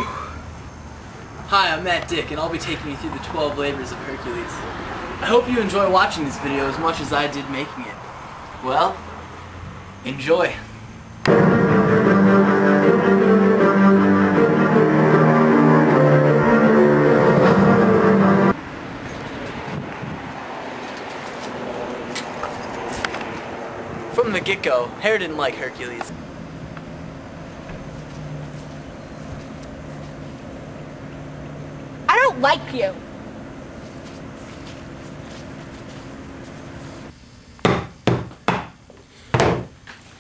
Hi, I'm Matt Dick, and I'll be taking you through the 12 labors of Hercules. I hope you enjoy watching this video as much as I did making it. Well, enjoy. From the get-go, Hera didn't like Hercules. I don't like you.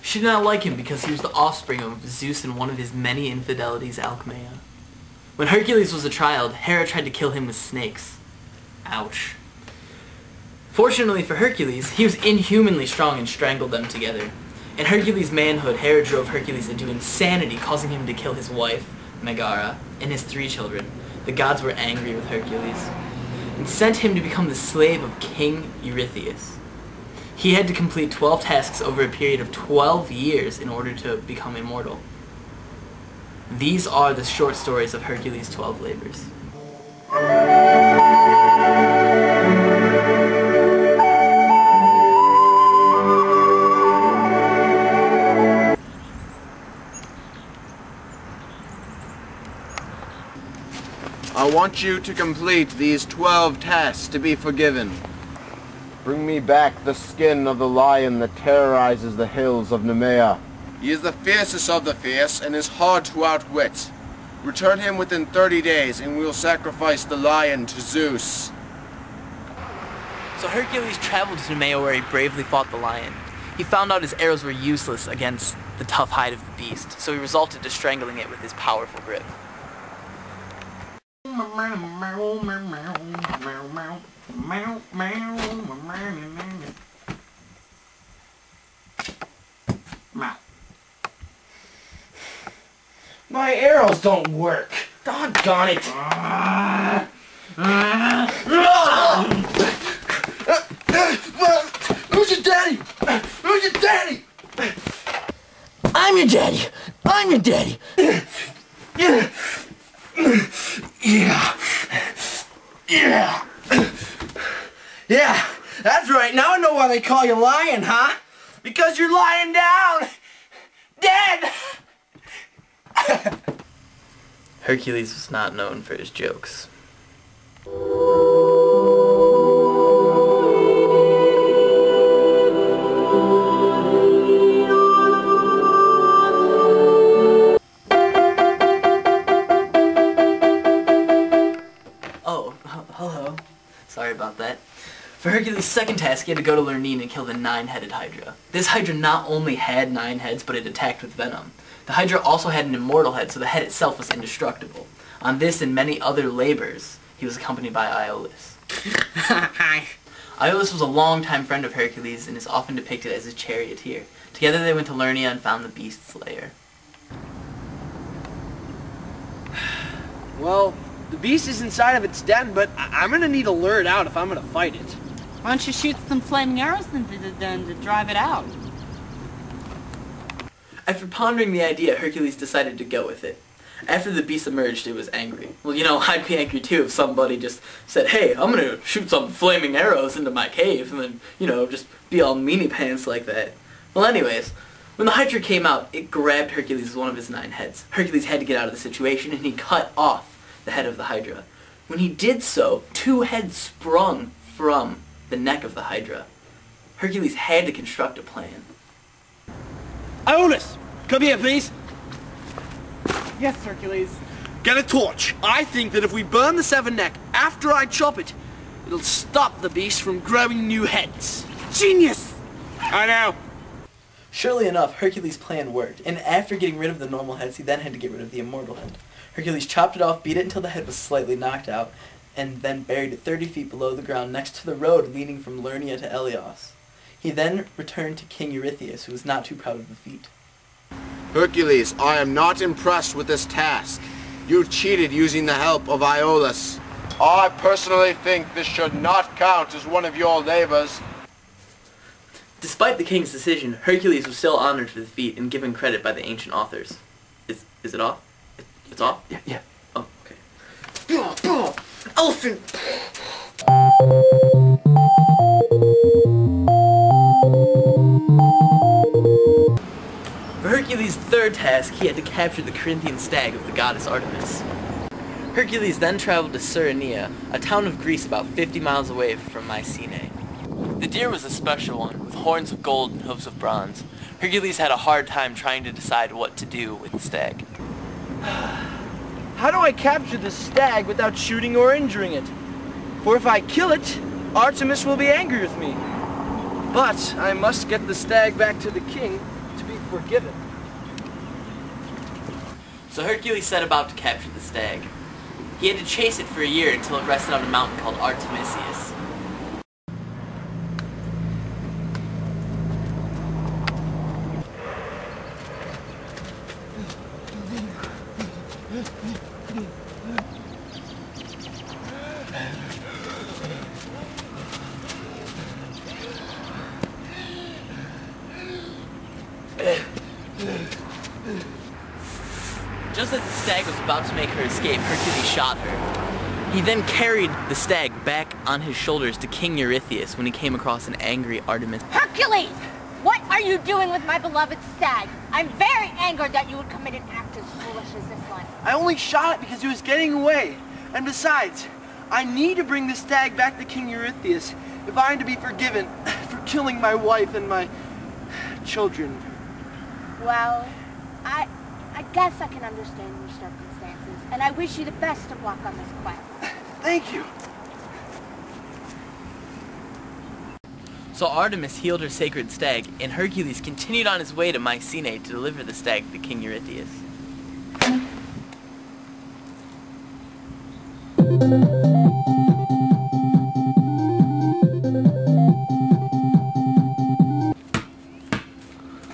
She did not like him because he was the offspring of Zeus and one of his many infidelities, Alcmea. When Hercules was a child, Hera tried to kill him with snakes. Ouch. Fortunately for Hercules, he was inhumanly strong and strangled them together. In Hercules' manhood, Hera drove Hercules into insanity, causing him to kill his wife, Megara, and his 3 children. The gods were angry with Hercules and sent him to become the slave of King Eurystheus. He had to complete 12 tasks over a period of 12 years in order to become immortal. These are the short stories of Hercules' 12 labors. I want you to complete these 12 tasks to be forgiven. Bring me back the skin of the lion that terrorizes the hills of Nemea. He is the fiercest of the fierce and is hard to outwit. Return him within 30 days and we will sacrifice the lion to Zeus. So Hercules traveled to Nemea where he bravely fought the lion. He found out his arrows were useless against the tough hide of the beast, so he resorted to strangling it with his powerful grip. My arrows don't work. Doggone it. Who's your daddy? Who's your daddy? I'm your daddy. I'm your daddy. Yeah. Yeah. Yeah, that's right. Now I know why they call you Lion, huh? Because you're lying down. Dead. Hercules was not known for his jokes. Oh, hello. Sorry about that. For Hercules' second task, he had to go to Lerine and kill the 9-headed Hydra. This Hydra not only had 9 heads, but it attacked with venom. The Hydra also had an immortal head, so the head itself was indestructible. On this and many other labors, he was accompanied by Iolaus. Hi. Iolaus was a longtime friend of Hercules and is often depicted as his charioteer. Together they went to Lernia and found the beast's lair. Well, the beast is inside of its den, but I'm gonna need to lure it out if I'm gonna fight it. Why don't you shoot some flaming arrows into the den to drive it out? After pondering the idea, Hercules decided to go with it. After the beast emerged, it was angry. Well, you know, I'd be angry too if somebody just said, hey, I'm gonna shoot some flaming arrows into my cave, and then, you know, just be all meanie pants like that. Well, anyways, when the Hydra came out, it grabbed Hercules with one of his 9 heads. Hercules had to get out of the situation, and he cut off the head of the Hydra. When he did so, 2 heads sprung from the neck of the Hydra. Hercules had to construct a plan. Iolaus, come here, please. Yes, Hercules. Get a torch. I think that if we burn the 7 neck after I chop it, it'll stop the beast from growing new heads. Genius! I know. Surely enough, Hercules' plan worked, and after getting rid of the normal heads, he then had to get rid of the immortal head. Hercules chopped it off, beat it until the head was slightly knocked out, and then buried it 30 feet below the ground next to the road leading from Lernia to Ilios. He then returned to King Eurystheus, who was not too proud of the feat. Hercules, I am not impressed with this task. You cheated using the help of Iolaus. I personally think this should not count as one of your labors. Despite the king's decision, Hercules was still honored for the feat and given credit by the ancient authors. Is it off? It's off? Yeah. Oh, okay. Elephant! For Hercules' third task, he had to capture the Corinthian stag of the goddess Artemis. Hercules then traveled to Cyrenia, a town of Greece about 50 miles away from Mycenae. The deer was a special one, with horns of gold and hooves of bronze. Hercules had a hard time trying to decide what to do with the stag. How do I capture the stag without shooting or injuring it? For if I kill it, Artemis will be angry with me. But I must get the stag back to the king to be forgiven. So Hercules set about to capture the stag. He had to chase it for a year until it rested on a mountain called Artemisius. Just as the stag was about to make her escape, Hercules shot her. He then carried the stag back on his shoulders to King Eurystheus when he came across an angry Artemis. Hercules! What are you doing with my beloved stag? I'm very angered that you would commit an act as foolish as this one. I only shot it because he was getting away. And besides, I need to bring the stag back to King Eurystheus if I am to be forgiven for killing my wife and my children. Well, I guess I can understand your circumstances, and I wish you the best of luck on this quest. Thank you. So Artemis healed her sacred stag, and Hercules continued on his way to Mycenae to deliver the stag to King Eurystheus.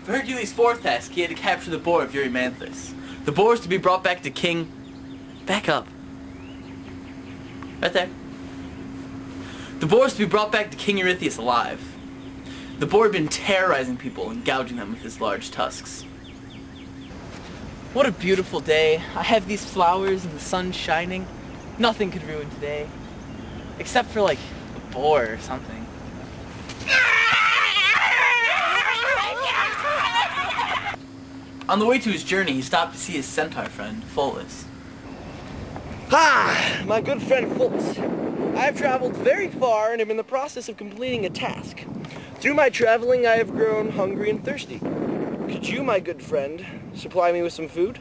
For Hercules' fourth task, he had to capture the boar of Eurymanthus. The boar was to be brought back to King... Back up. Right there. The boar was to be brought back to King Eurystheus alive. The boar had been terrorizing people and gouging them with his large tusks. What a beautiful day. I have these flowers and the sun shining. Nothing could ruin today. Except for, like, a boar or something. On the way to his journey, he stopped to see his centaur friend, Pholus. Ah, my good friend Hercules. I have traveled very far and am in the process of completing a task. Through my traveling, I have grown hungry and thirsty. Could you, my good friend, supply me with some food?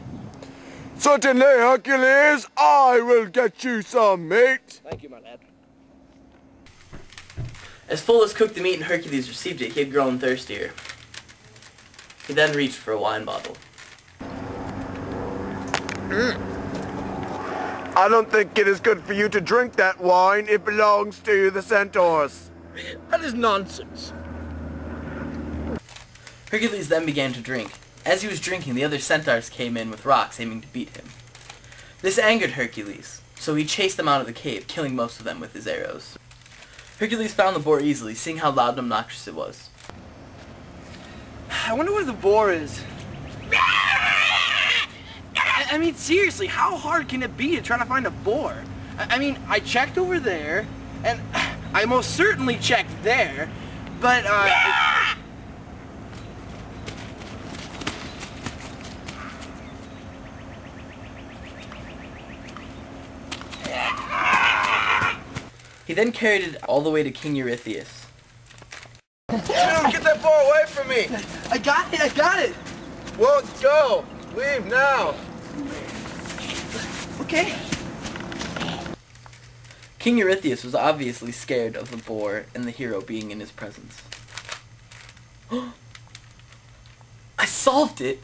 Certainly, Hercules, I will get you some meat. Thank you, my lad. As Pholus cooked the meat and Hercules received it, he had grown thirstier. He then reached for a wine bottle. I don't think it is good for you to drink that wine. It belongs to the centaurs. That is nonsense. Hercules then began to drink. As he was drinking, the other centaurs came in with rocks aiming to beat him. This angered Hercules, so he chased them out of the cave, killing most of them with his arrows. Hercules found the boar easily, seeing how loud and obnoxious it was. I wonder where the boar is. I mean, seriously, how hard can it be to try to find a boar? I mean, I checked over there, and I most certainly checked there, but, He then carried it all the way to King Eurystheus. Dude, get that boar away from me. I got it! Won't go. Leave now. Okay. King Eurystheus was obviously scared of the boar and the hero being in his presence. I solved it!